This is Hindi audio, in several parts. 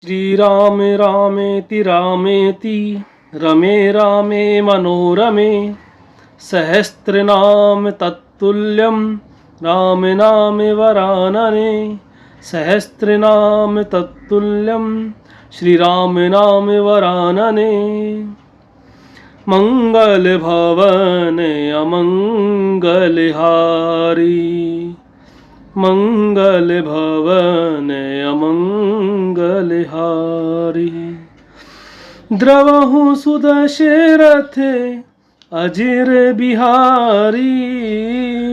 श्रीराम रामेति रामेति रमे रामे मनोरमे सहस्रनाम तत्तुल्यं राम नाम वरानने सहस्रनाम तत्तुल्यं श्रीराम नाम वरानने मंगल भवन अमंगलहारी मंगल भवन अमंगलहारी द्रवहु सुदशरथ अजिर बिहारी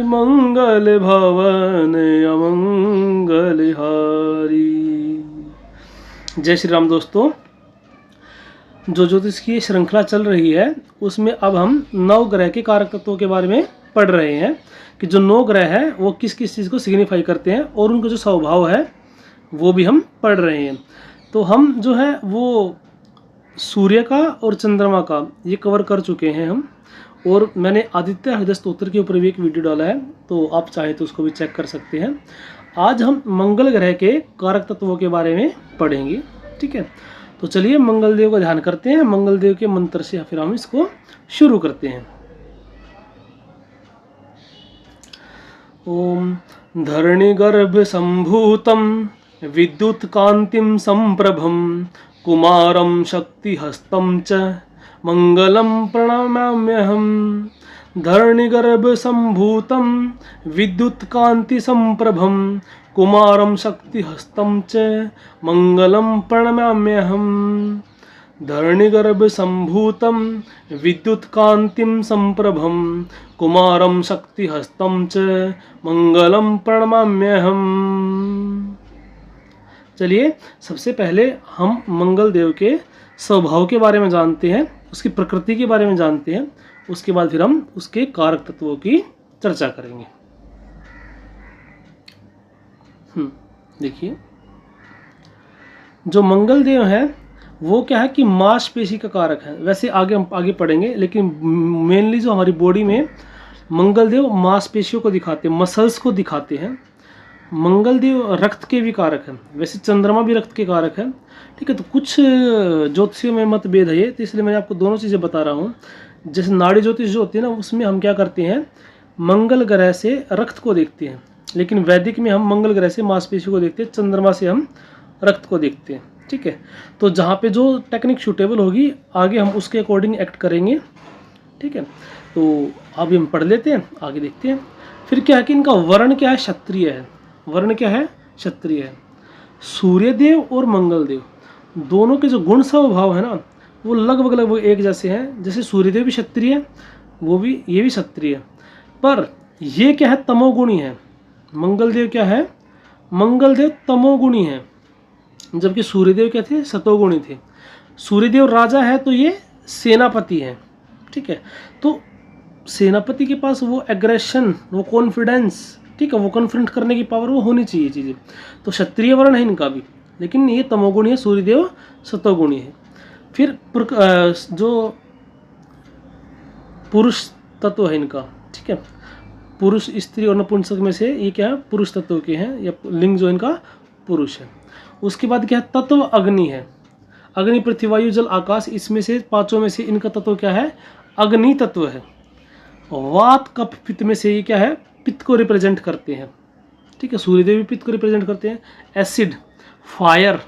मंगल भवन अमंगलहारी। जय श्री राम दोस्तों, जो ज्योतिष की श्रृंखला चल रही है उसमें अब हम नवग्रह के कारक तत्वों के बारे में पढ़ रहे हैं कि जो 9 ग्रह है वो किस किस चीज़ को सिग्निफाई करते हैं और उनका जो स्वभाव है वो भी हम पढ़ रहे हैं। तो हम जो है वो सूर्य का और चंद्रमा का ये कवर कर चुके हैं हम, और मैंने आदित्य हृदय स्तोत्र के ऊपर भी एक वीडियो डाला है, तो आप चाहें तो उसको भी चेक कर सकते हैं। आज हम मंगल ग्रह के कारक तत्वों के बारे में पढ़ेंगे, ठीक है। तो चलिए मंगल देव का ध्यान करते हैं, मंगल देव के मंत्र से फिर हम इसको शुरू करते हैं। ओम धरणिगर्भ संभूतम विद्युत कांतिम संप्रभम कुमारम शक्तिहस्तं च मंगलम प्रणमाम्यहम्। धरणिगर्भ संभूतम विद्युत कांति संप्रभम कुमारम शक्तिहस्तं च मंगलम प्रणमाम्यहम्। धरणिगर्भ संभूतम विद्युत कांतिम संप्रभम कुमारम शक्तिहस्तं च मंगलम प्रणमाम्यहम्। चलिए सबसे पहले हम मंगल देव के स्वभाव के बारे में जानते हैं, उसकी प्रकृति के बारे में जानते हैं, उसके बाद फिर हम उसके कारक तत्वों की चर्चा करेंगे। देखिए जो मंगल देव है वो क्या है कि मांसपेशी का कारक है। वैसे आगे हम आगे पढ़ेंगे, लेकिन मेनली जो हमारी बॉडी में मंगल देव मांसपेशियों को दिखाते हैं, मसल्स को दिखाते हैं। मंगल देव रक्त के भी कारक हैं, वैसे चंद्रमा भी रक्त के कारक है, ठीक है। तो कुछ ज्योतिषियों में मतभेद है ये, तो इसलिए मैं आपको दोनों चीज़ें बता रहा हूँ। जैसे नाड़ी ज्योतिष जो होती है ना, उसमें हम क्या करते हैं, मंगल ग्रह से रक्त को देखते हैं, लेकिन वैदिक में हम मंगल ग्रह से मांसपेशी को देखते हैं, चंद्रमा से हम रक्त को देखते हैं, ठीक है। तो जहाँ पे जो टेक्निक सूटेबल होगी आगे हम उसके अकॉर्डिंग एक्ट करेंगे, ठीक है। तो अभी हम पढ़ लेते हैं, आगे देखते हैं। फिर क्या है कि इनका वर्ण क्या है, क्षत्रिय है। वर्ण क्या है, क्षत्रिय है। सूर्यदेव और मंगल देव दोनों के जो गुण स्वभाव है ना वो लगभग लगभग एक जैसे हैं। जैसे सूर्यदेव भी क्षत्रिय है, वो भी, ये भी क्षत्रिय है, पर ये क्या है, तमोगुणी है। मंगल देव क्या है, मंगल देव तमोगुणी है, जबकि सूर्यदेव क्या थे, सतोगुणी थे। सूर्यदेव राजा है तो ये सेनापति है, ठीक है। तो सेनापति के पास वो एग्रेशन, वो कॉन्फिडेंस, ठीक है, वो कन्फ्रंट करने की पावर वो होनी चाहिए चीज़ें। तो क्षत्रिय वर्ण है इनका भी, लेकिन ये तमोगुणी है, सूर्यदेव सतोगुणी है। फिर जो पुरुष तत्व है इनका, ठीक है, पुरुष स्त्री और नपुंसक में से ये क्या है, पुरुष तत्व के हैं, या लिंग जो इनका पुरुष है। उसके बाद क्या है, तत्व अग्नि है। अग्नि पृथ्वी वायु जल आकाश, इसमें से पांचों में से इनका तत्व क्या है, अग्नि तत्व है। वात कफ पित्त में से ये क्या है, पित्त को रिप्रेजेंट करते हैं, ठीक है। सूर्यदेव भी पित्त को रिप्रेजेंट करते हैं। एसिड, फायर,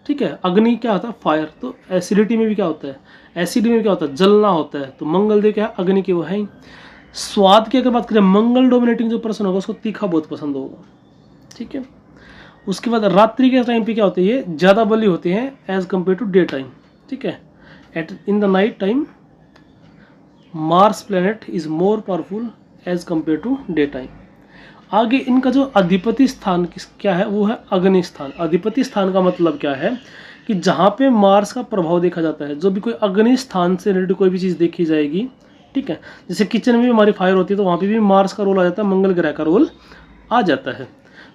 ठीक है। अग्नि क्या होता है, फायर। तो एसिडिटी में भी क्या होता है, एसिड में क्या होता है, जलना होता है। तो मंगल देव क्या है, अग्नि के वो है। स्वाद की अगर बात करें, मंगल डोमिनेटिंग जो पर्सन होगा उसको तीखा बहुत पसंद होगा, ठीक है। उसके बाद रात्रि के टाइम पे क्या होते हैं, ये ज़्यादा बली होते हैं as compare to day time, ठीक है। At in the night time Mars planet is more powerful as compare to day time. आगे इनका जो अधिपति स्थान क्या है, वो है अग्नि स्थान। अधिपति स्थान का मतलब क्या है कि जहाँ पे मार्स का प्रभाव देखा जाता है, जो भी कोई अग्नि स्थान से रिलेटेड कोई भी चीज़ देखी जाएगी, ठीक है। जैसे किचन में भी हमारी फायर होती है तो वहाँ पे भी मार्स का रोल आ जाता है, मंगल ग्रह का रोल आ जाता है।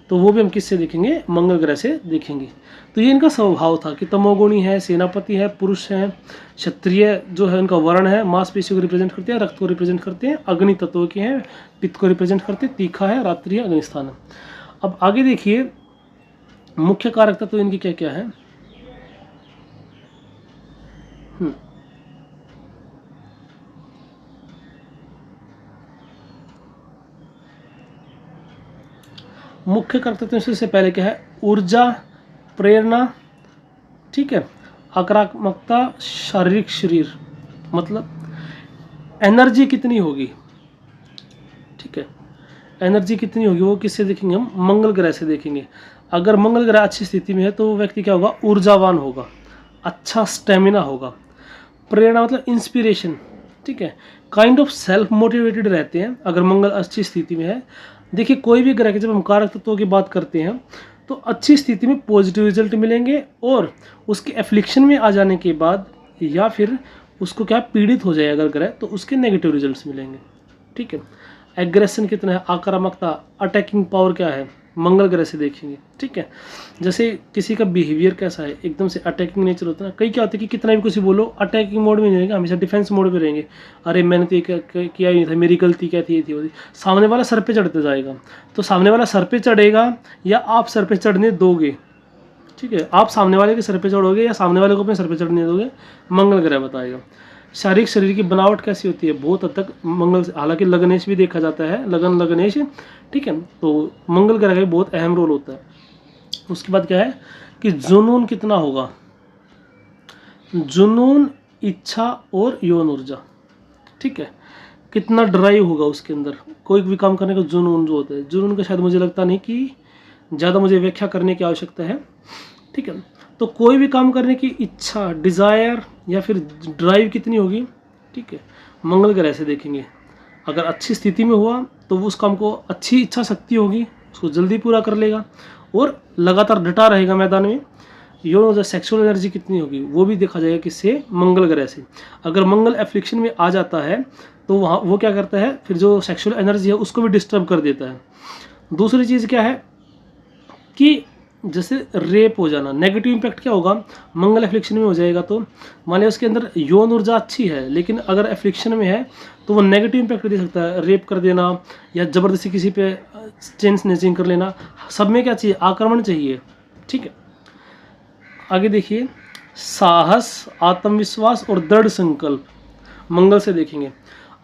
तो वो भी हम किससे देखेंगे, मंगल ग्रह से देखेंगे। तो ये इनका स्वभाव था कि तमोगुणी है, सेनापति है, पुरुष है, क्षत्रिय जो है उनका वर्ण है, मांसपेशियों को रिप्रेजेंट करते हैं, रक्त को रिप्रेजेंट करते हैं, अग्नि तत्व के हैं, पित्त को रिप्रेजेंट करते हैं, तीखा है, रात्रि है, अग्निस्थान है। अब आगे देखिए मुख्य कारक तत्व इनकी क्या क्या है। हम्म। मुख्य कर्तव्यों से पहले क्या है, ऊर्जा, प्रेरणा, ठीक है, आक्रामकता, शारीरिक शरीर, मतलब एनर्जी कितनी होगी, ठीक है, एनर्जी कितनी होगी वो किससे देखेंगे, हम मंगल ग्रह से देखेंगे। अगर मंगल ग्रह अच्छी स्थिति में है तो वो व्यक्ति क्या होगा, ऊर्जावान होगा, अच्छा स्टेमिना होगा। प्रेरणा मतलब इंस्पिरेशन, ठीक है, काइंड ऑफ सेल्फ मोटिवेटेड रहते हैं अगर मंगल अच्छी स्थिति में है। देखिए कोई भी ग्रह के जब हम कारक तत्वों की बात करते हैं तो अच्छी स्थिति में पॉजिटिव रिजल्ट मिलेंगे, और उसके एफ्लिक्शन में आ जाने के बाद या फिर उसको क्या पीड़ित हो जाए अगर ग्रह, तो उसके नेगेटिव रिजल्ट्स मिलेंगे, ठीक है। एग्रेशन कितना है, आक्रामकता, अटैकिंग पावर क्या है, मंगल ग्रह से देखेंगे, ठीक है। जैसे किसी का बिहेवियर कैसा है, एकदम से अटैकिंग नेचर होता है ना, कई क्या होता है कि कितना भी कुछ बोलो अटैकिंग मोड में नहीं रहेंगे, हमेशा डिफेंस मोड में रहेंगे। अरे मैंने तो ये किया ही नहीं था, मेरी गलती क्या थी, ये थी वो थी। सामने वाला सर पे चढ़ते जाएगा, तो सामने वाला सर पे चढ़ेगा या आप सर पे चढ़ने दोगे, ठीक है, आप सामने वाले के सर पे चढ़ोगे या सामने वाले को अपने सर पे चढ़ने दोगे, मंगल ग्रह बताएगा। शारीरिक शरीर की बनावट कैसी होती है, बहुत हद तक मंगल, हालांकि लगनेश भी देखा जाता है, लगन लगनेश, ठीक है, तो मंगल ग्रह का भी बहुत अहम रोल होता है। उसके बाद क्या है कि जुनून कितना होगा, जुनून, इच्छा और यौन ऊर्जा, ठीक है, कितना ड्राइव होगा उसके अंदर, कोई भी काम करने का जुनून जो होता है। जुनून का शायद मुझे लगता नहीं कि ज़्यादा मुझे व्याख्या करने की आवश्यकता है, ठीक है। तो कोई भी काम करने की इच्छा, डिज़ायर या फिर ड्राइव कितनी होगी, ठीक है, मंगल ग्रह से देखेंगे। अगर अच्छी स्थिति में हुआ तो वो उस काम को, अच्छी इच्छा शक्ति होगी, उसको जल्दी पूरा कर लेगा और लगातार डटा रहेगा मैदान में। यौन सेक्सुअल एनर्जी कितनी होगी वो भी देखा जाएगा किससे, मंगल ग्रह से। अगर मंगल एफ्लिक्शन में आ जाता है तो वहाँ वो क्या करता है, फिर जो सेक्सुअल एनर्जी है उसको भी डिस्टर्ब कर देता है। दूसरी चीज़ क्या है कि जैसे रेप हो जाना, नेगेटिव इम्पैक्ट क्या होगा, मंगल एफ्लिक्शन में हो जाएगा तो मान लिया उसके अंदर यौन ऊर्जा अच्छी है लेकिन अगर एफ्लिक्शन में है तो वो नेगेटिव इम्पैक्ट दे सकता है, रेप कर देना या ज़बरदस्ती किसी पे चेन स्नैचिंग कर लेना। सब में क्या चाहिए, आक्रमण चाहिए, ठीक है। आगे देखिए, साहस, आत्मविश्वास और दृढ़ संकल्प, मंगल से देखेंगे।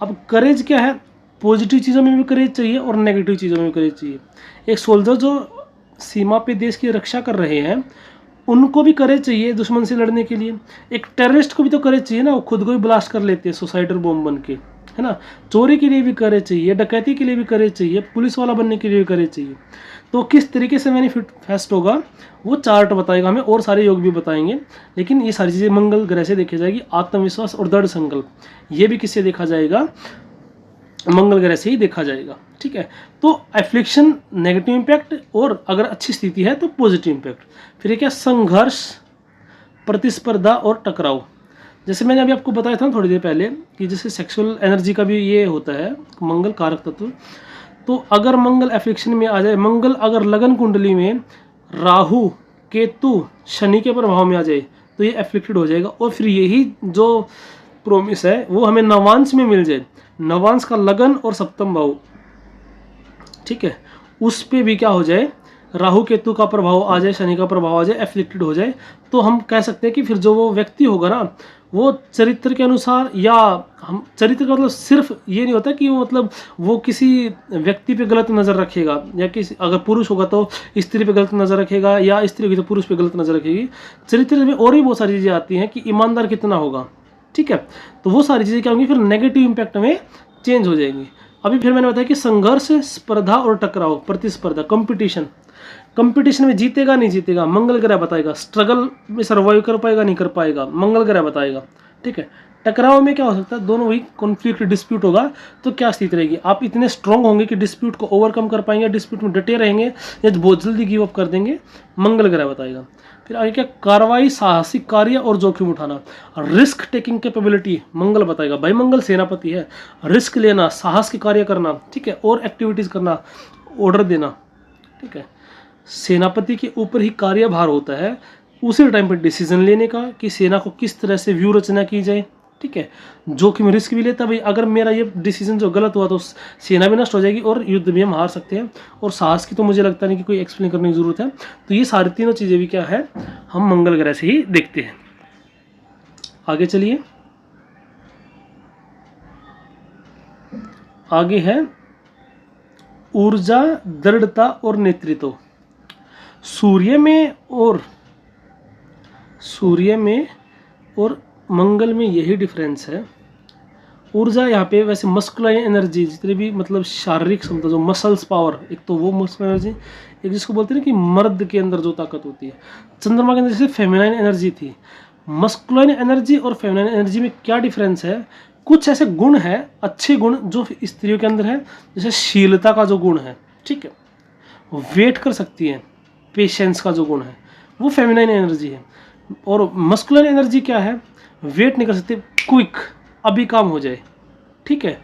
अब करेज क्या है, पॉजिटिव चीज़ों में भी करेज चाहिए और नेगेटिव चीज़ों में भी करेज चाहिए। एक सोल्जर जो सीमा पे देश की रक्षा कर रहे हैं उनको भी करेज चाहिए दुश्मन से लड़ने के लिए। एक टेररिस्ट को भी तो करेज चाहिए ना, वो खुद को भी ब्लास्ट कर लेते हैं सुसाइडर बॉम्ब बन के, है ना। चोरी के लिए भी करेज चाहिए, डकैती के लिए भी करेज चाहिए, पुलिस वाला बनने के लिए भी करेज चाहिए। तो किस तरीके से मैनिफेस्ट होगा वो चार्ट बताएगा हमें, और सारे योग भी बताएंगे, लेकिन ये सारी चीज़ें मंगल ग्रह से देखी जाएगी। आत्मविश्वास और दृढ़ संकल्प ये भी किससे देखा जाएगा, मंगल ग्रह से ही देखा जाएगा, ठीक है। तो एफ्लिक्शन नेगेटिव इम्पैक्ट और अगर अच्छी स्थिति है तो पॉजिटिव इम्पैक्ट। फिर क्या, संघर्ष, प्रतिस्पर्धा और टकराव। जैसे मैंने अभी आपको बताया था थोड़ी देर पहले कि जैसे सेक्सुअल एनर्जी का भी ये होता है मंगल कारक तत्व। तो अगर मंगल एफ्लिक्शन में आ जाए, मंगल अगर लगन कुंडली में राहु, केतु, शनि के प्रभाव में आ जाए तो ये एफ्लिक्टेड हो जाएगा। और फिर यही जो प्रोमिस है वो हमें नवांश में मिल जाए, नवांश का लगन और सप्तम भाव, ठीक है, उस पे भी क्या हो जाए, राहु केतु का प्रभाव आ जाए, शनि का प्रभाव आ जाए, एफ्लिक्टेड हो जाए, तो हम कह सकते हैं कि फिर जो वो व्यक्ति होगा ना वो चरित्र के अनुसार, या हम चरित्र का मतलब सिर्फ ये नहीं होता कि वो मतलब वो किसी व्यक्ति पे गलत नज़र रखेगा, या किसी अगर पुरुष होगा तो स्त्री पे गलत नज़र रखेगा, या स्त्री होगी तो पुरुष पे गलत नज़र रखेगी। चरित्र में और भी बहुत सारी चीज़ें आती हैं कि ईमानदार कितना होगा, ठीक है। तो वो सारी चीज़ें क्या होंगी, फिर नेगेटिव इम्पैक्ट में चेंज हो जाएंगी। अभी फिर मैंने बताया कि संघर्ष, स्पर्धा और टकराव, प्रतिस्पर्धा, कंपटीशन, कंपटीशन में जीतेगा नहीं जीतेगा मंगल ग्रह बताएगा। स्ट्रगल में सर्वाइव कर पाएगा नहीं कर पाएगा मंगल ग्रह बताएगा, ठीक है। टकराव में क्या हो सकता है, दोनों वही कॉन्फ्लिक्ट, डिस्प्यूट होगा तो क्या स्थिति रहेगी, आप इतने स्ट्रांग होंगे कि डिस्प्यूट को ओवरकम कर पाएंगे, डिस्प्यूट में डटे रहेंगे या बहुत जल्दी गिव अप कर देंगे, मंगल ग्रह बताएगा। फिर आगे क्या, कार्रवाई, साहसिक कार्य और जोखिम उठाना, रिस्क टेकिंग कैपेबिलिटी, मंगल बताएगा। भाई मंगल सेनापति है, रिस्क लेना, साहस के कार्य करना, ठीक है, और एक्टिविटीज़ करना, ऑर्डर देना, ठीक है। सेनापति के ऊपर ही कार्यभार होता है उसी टाइम पर डिसीजन लेने का कि सेना को किस तरह से व्यू रचना की जाए, ठीक है। जोखिम, रिस्क भी लेता, भाई अगर मेरा ये डिसीजन जो गलत हुआ तो सेना भी नष्ट हो जाएगी और युद्ध भी हम हार सकते हैं। और साहस की तो मुझे लगता नहीं कि कोई एक्सप्लेन करने की जरूरत है। तो ये सारी तीनों चीज़ें भी क्या है, हम मंगल ग्रह से ही देखते हैं। आगे चलिए, आगे है ऊर्जा, दृढ़ता और नेतृत्व। सूर्य में और मंगल में यही डिफरेंस है। ऊर्जा यहाँ पे वैसे मस्कुलाइन एनर्जी, जितनी भी मतलब शारीरिक क्षमता, जो मसल्स पावर, एक तो वो मस्कुलाइन एनर्जी, एक जिसको बोलते हैं कि मर्द के अंदर जो ताकत होती है। चंद्रमा के अंदर जैसे फेमिनाइन एनर्जी थी। मस्कुलाइन एनर्जी और फेमिनाइन एनर्जी में क्या डिफरेंस है? कुछ ऐसे गुण है, अच्छे गुण जो स्त्रियों के अंदर है, जैसे शीलता का जो गुण है, ठीक है, वेट कर सकती है, पेशेंस का जो गुण है, वो फेमिनाइन एनर्जी है। और मस्कुलाइन एनर्जी क्या है? वेट नहीं कर सकते, क्विक, अभी काम हो जाए, ठीक है,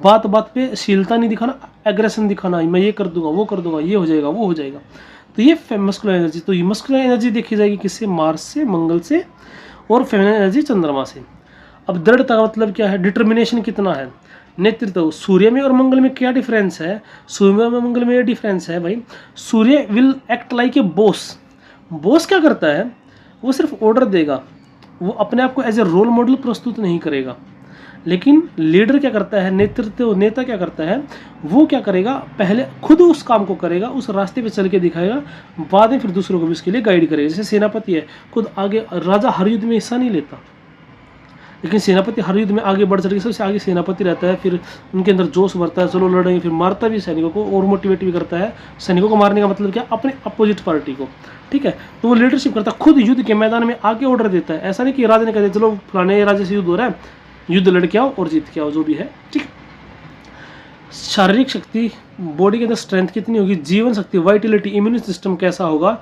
बात बात पे शीलता नहीं दिखाना, एग्रेशन दिखाना, मैं ये कर दूंगा, वो कर दूंगा, ये हो जाएगा, वो हो जाएगा। तो ये मस्कुलर एनर्जी, तो ये मस्कुलर एनर्जी देखी जाएगी किससे? मार्स से, मंगल से, और फेमिनिन एनर्जी चंद्रमा से। अब दृढ़ता का मतलब क्या है? डिटर्मिनेशन कितना है। नेतृत्व, सूर्य में और मंगल में क्या डिफरेंस है? सूर्य में मंगल में ये डिफरेंस है भाई, सूर्य will act like a boss. Boss क्या करता है? वो सिर्फ ऑर्डर देगा, वो अपने आप को एज ए रोल मॉडल प्रस्तुत नहीं करेगा। लेकिन लीडर क्या करता है? नेतृत्व, नेता क्या करता है? वो क्या करेगा? पहले खुद उस काम को करेगा, उस रास्ते पे चल के दिखाएगा, बाद में फिर दूसरों को भी उसके लिए गाइड करेगा। जैसे सेनापति है, खुद आगे, राजा हर युद्ध में हिस्सा नहीं लेता, लेकिन सेनापति हर युद्ध में आगे बढ़ चढ़ के सबसे आगे सेनापति रहता है, फिर उनके अंदर जोश भरता है, चलो लड़ेंगे, फिर मारता भी सैनिकों को और मोटिवेट भी करता है। सैनिकों को मारने का मतलब क्या? अपने अपोजिट पार्टी को, ठीक है। तो वो लीडरशिप करता है, खुद युद्ध के मैदान में आगे ऑर्डर देता है। ऐसा नहीं कि राजा ने कह दिया चलो फलाने राजा से युद्ध हो रहा है, युद्ध लड़के आओ और जीत के आओ, जो भी है, ठीक। शारीरिक शक्ति, बॉडी के अंदर स्ट्रेंथ कितनी होगी, जीवन शक्ति, वाइटलिटी, इम्यून सिस्टम कैसा होगा,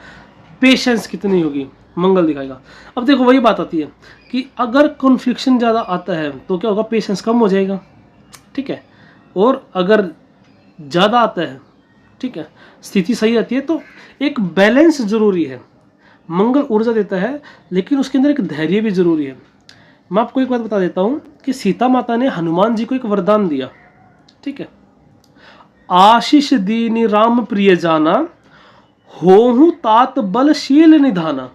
पेशेंस कितनी होगी, मंगल दिखाएगा। अब देखो वही बात आती है कि अगर कॉन्फ्लिक्शन ज़्यादा आता है तो क्या होगा? पेशेंस कम हो जाएगा, ठीक है। और अगर ज़्यादा आता है, ठीक है, स्थिति सही रहती है, तो एक बैलेंस जरूरी है। मंगल ऊर्जा देता है, लेकिन उसके अंदर एक धैर्य भी जरूरी है। मैं आपको एक बात बता देता हूँ कि सीता माता ने हनुमान जी को एक वरदान दिया, ठीक है, आशीष दीनी राम प्रिय जाना, होहु तात बलशील निधाना।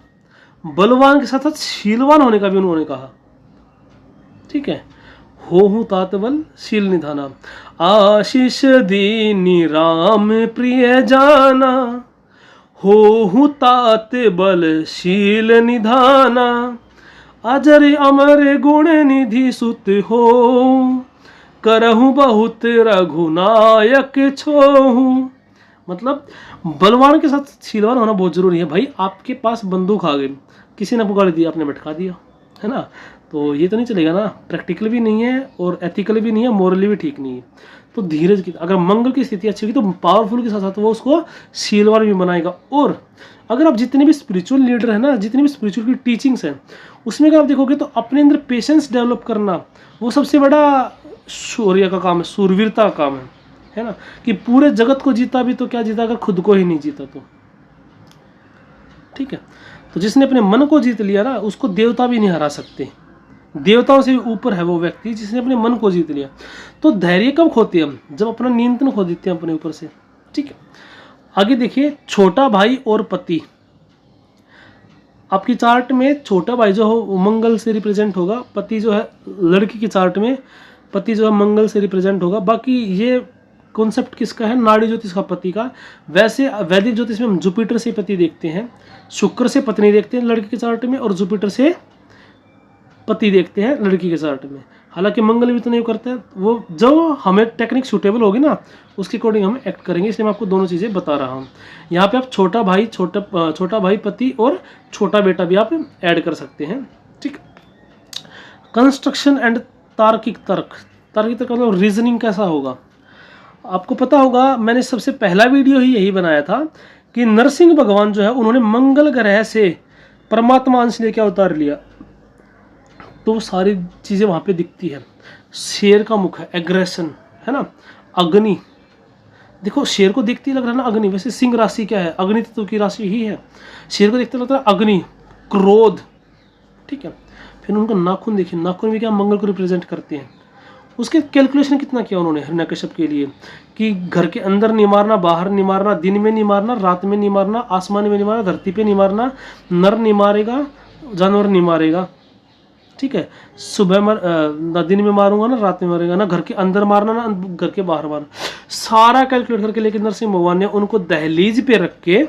बलवान के साथ साथ शीलवान होने का भी उन्होंने कहा, ठीक है, होहु तात बलशील निधाना। आशीष दीनी राम प्रिय जाना, होहु तात बलशील निधाना। अजर अमर गुण निधि सुत हो, करहु बहुत रघुनायक छोहू। मतलब बलवान के साथ शीलवान होना बहुत जरूरी है भाई। आपके पास बंदूक आ गई, किसी ने आपको गाली दी, आपने भटका दिया, है ना, तो ये तो नहीं चलेगा ना। प्रैक्टिकल भी नहीं है और एथिकल भी नहीं है, मोरली भी ठीक नहीं है। तो धीरज की, अगर मंगल की स्थिति अच्छी होगी तो पावरफुल के साथ साथ वो उसको शीलवान भी बनाएगा। और अगर आप जितने भी स्पिरिचुअल लीडर है ना, जितनी भी स्पिरिचुअल की टीचिंग्स हैं, उसमें अगर आप देखोगे तो अपने अंदर पेशेंस डेवलप करना वो सबसे बड़ा शौर्य का काम है, शूरवीरता का काम है ना। कि पूरे जगत को जीता भी तो क्या जीता, अगर खुद को ही नहीं जीता तो, ठीक है। तो जिसने अपने मन को जीत लिया ना, उसको देवता भी नहीं हरा सकते। देवताओं से भी ऊपर है वो व्यक्ति जिसने अपने मन को जीत लिया। तो धैर्य कब खोते हैं हम? जब अपना नियंत्रण खो देते हैं अपने ऊपर से, ठीक है। आगे देखिए, छोटा भाई और पति। आपकी चार्ट में छोटा भाई जो हो मंगल से रिप्रेजेंट होगा, पति जो है लड़की की चार्ट में पति जो है मंगल से रिप्रेजेंट होगा। बाकी ये कॉन्सेप्ट किसका है? नाड़ी ज्योतिष का, पति का। वैसे वैदिक ज्योतिष में हम जुपिटर से पति देखते हैं, शुक्र से पत्नी देखते हैं लड़की के चार्ट में, और जुपिटर से पति देखते हैं लड़की के चार्ट में। हालांकि मंगल भी तो नहीं करता है, वो जो हमें टेक्निक सूटेबल होगी ना उसके अकॉर्डिंग हम एक्ट करेंगे। इसलिए मैं आपको दोनों चीज़ें बता रहा हूँ। यहाँ पे आप छोटा भाई पति और छोटा बेटा भी आप ऐड कर सकते हैं, ठीक। कंस्ट्रक्शन एंड तार्किक तर्क मतलब रीजनिंग कैसा होगा? आपको पता होगा, मैंने सबसे पहला वीडियो ही यही बनाया था कि नरसिंह भगवान जो है उन्होंने मंगल ग्रह से परमात्मा अंश लेके अवतार लिया, तो सारी चीज़ें वहाँ पे दिखती है। शेर का मुख है, एग्रेशन, है ना, अग्नि। देखो शेर को देखते ही लग रहा है ना अग्नि, वैसे सिंह राशि क्या है? अग्नि तत्व की राशि ही है। शेर को देखते लगता है अग्नि, क्रोध, ठीक है। फिर उनका नाखून देखिए, नाखून भी क्या मंगल को रिप्रेजेंट करते हैं। उसके कैलकुलेशन कितना किया उन्होंने हिरण्यकश्यप के लिए कि घर के अंदर नहीं मारना, बाहर नहीं मारना, दिन में नहीं मारना, रात में नहीं मारना, आसमान में नहीं मारना, धरती पे नहीं मारना, नर नहीं मारेगा, जानवर नहीं मारेगा, ठीक है। सुबह ना दिन में मारूंगा ना रात में मारूंगा, ना घर के अंदर मारना ना घर के बाहर मारना, सारा कैलकुलेट करके लेकिन नरसिंह भगवान ने उनको दहलीज पे रख के,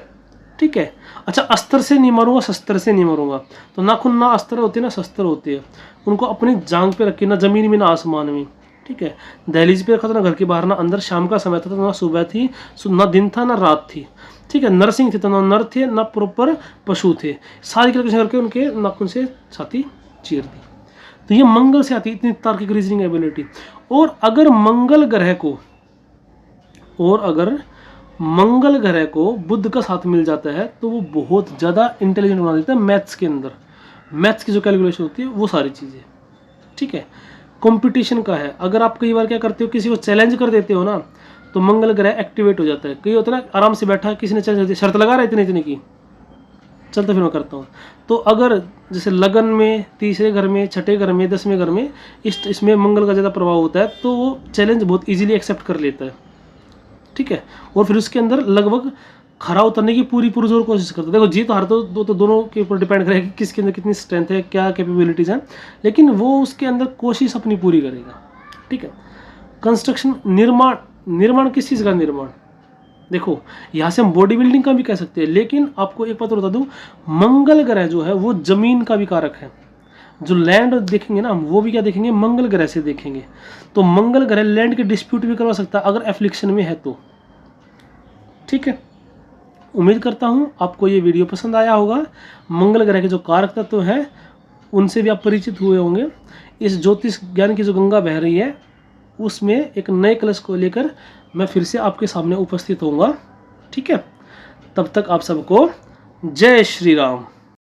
ठीक है। अच्छा, अस्त्र से नहीं मारूंगा, शस्त्र से नहीं मारूंगा, तो नाखून ना अस्त्र होते ना शस्त्र होते हैं, उनको अपनी जांग पे रखे, ना जमीन में ना आसमान में, ठीक है। दहलीज पे रखा था, ना घर के बाहर ना अंदर, शाम का समय था तो ना सुबह थी, ना दिन था ना रात थी, ठीक है। नरसिंह थे तो ना नर थे ना प्रॉपर पशु थे, सारी कैलकुलेशन करके उनके नाखून से छाती चीर दी। तो ये मंगल से आती इतनी तार्किक रीजनिंग एबिलिटी। और अगर मंगल ग्रह को बुध का साथ मिल जाता है तो वो बहुत ज़्यादा इंटेलिजेंट बना देता है मैथ्स के अंदर, मैथ्स की जो कैलकुलेशन होती है वो सारी चीज़ें, ठीक है। कंपटीशन का है, अगर आप कई बार क्या करते हो, किसी को चैलेंज कर देते हो ना, तो मंगल ग्रह एक्टिवेट हो जाता है। कई होता है ना, आराम से बैठा है, किसी ने चैलेंज शर्त लगा रहा है इतने इतने की, चलता फिर मैं करता हूँ। तो अगर जैसे लगन में, तीसरे घर में, छठे घर में, 10वें घर में इसमें मंगल का ज़्यादा प्रभाव होता है, तो वो चैलेंज बहुत इजीली एक्सेप्ट कर लेता है, ठीक है। और फिर उसके अंदर लगभग खरा उतरने की पूरी पुरजोर कोशिश करता है। देखो जीत हार तो दोनों के ऊपर डिपेंड करेगा कि किसके अंदर कितनी स्ट्रेंथ है, क्या कैपेबिलिटीज़ हैं, लेकिन वो उसके अंदर कोशिश अपनी पूरी करेगा, ठीक है। कंस्ट्रक्शन, निर्माण किस चीज़ का निर्माण, देखो यहाँ से हम बॉडी बिल्डिंग का भी कह सकते हैं, लेकिन आपको एक बात बता दूं, मंगल ग्रह जो है वो जमीन का भी कारक है। जो लैंड देखेंगे ना हम, वो भी क्या देखेंगे, मंगल ग्रह से देखेंगे। तो मंगल ग्रह लैंड के डिस्प्यूट भी करवा सकता है अगर एफ्लिक्शन में है तो, ठीक है। उम्मीद करता हूँ आपको ये वीडियो पसंद आया होगा। मंगल ग्रह के जो कारक तत्व हैं उनसे भी आप परिचित हुए होंगे। इस ज्योतिष ज्ञान की जो गंगा बह रही है उसमें एक नए कलश को लेकर मैं फिर से आपके सामने उपस्थित होऊंगा, ठीक है। तब तक आप सबको जय श्री राम।